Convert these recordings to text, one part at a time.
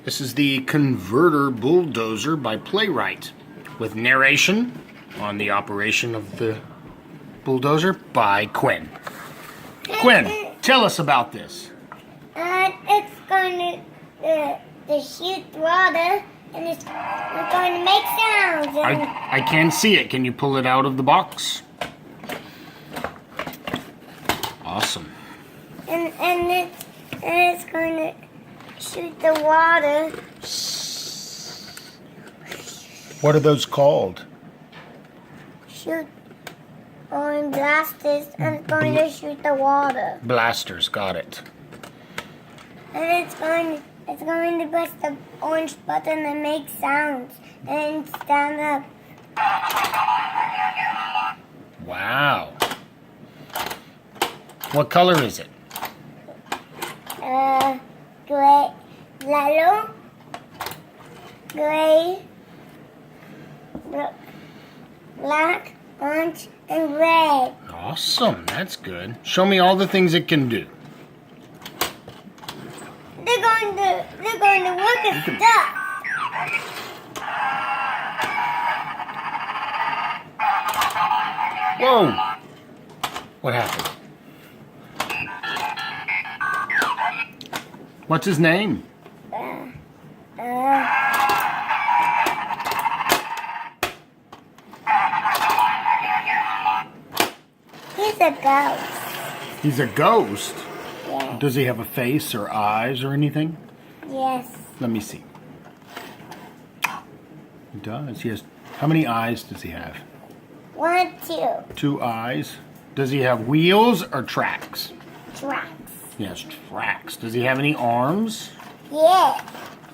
This is the Converter Bulldozer by PlayRight, with narration on the operation of the bulldozer by Quinn. Quinn, tell us about this. It's going to shoot water, and it's going to make sounds. I can't see it. Can you pull it out of the box? Awesome. And it's going to shoot the water. What are those called? Shoot on blasters, and it's going to shoot the water. Blasters, got it. And it's going to press the orange button and make sounds and stand up. Wow. What color is it? Gray, yellow, gray, black, orange, and red. Awesome, that's good. Show me all the things it can do. They're going to work at stuff. Whoa! What happened? What's his name? He's a ghost. He's a ghost? Yeah. Does he have a face or eyes or anything? Yes. Let me see. He does. He has. How many eyes does he have? 1, 2. 2 eyes. Does he have wheels or tracks? Tracks. He has tracks. Does he have any arms? Yeah.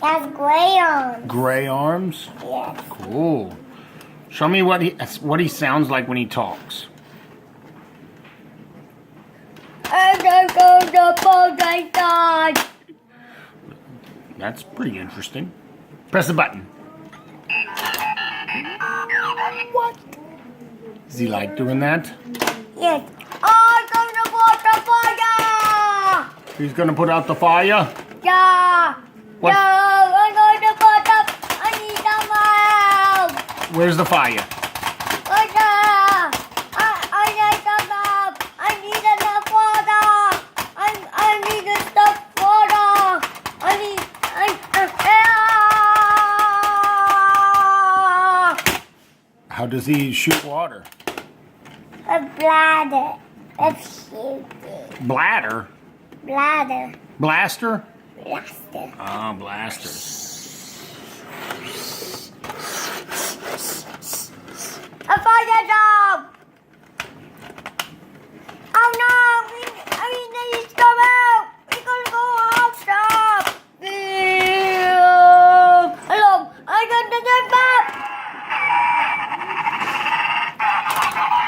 That's gray arms. Gray arms? Yes. Cool. Show me what he sounds like when he talks. That's pretty interesting. Press the button. What? Does he like doing that? Yes. I'm going to put the fire. He's gonna put out the fire? Yeah. What? No, I'm going to put up. I need some help. Where's the fire? I need some help. I need enough water. I need enough water. How does he shoot water? A bladder of shooting. Bladder? Bladder. Blaster? Blaster. Oh, blaster. A fire job! Oh no! We need to come out! We're gonna go out, stop! Hello! I got the map!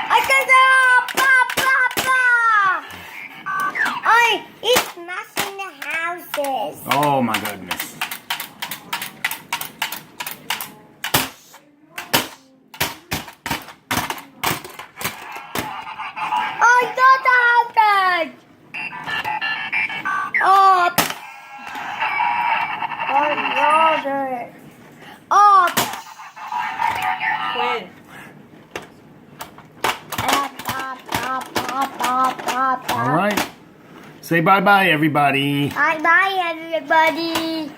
I got the blah blah blah! It's smashing the houses. Oh my goodness. I got the houses! Oh! I got it. Oh! Quinn. All right. Say bye-bye, everybody. Bye bye, everybody.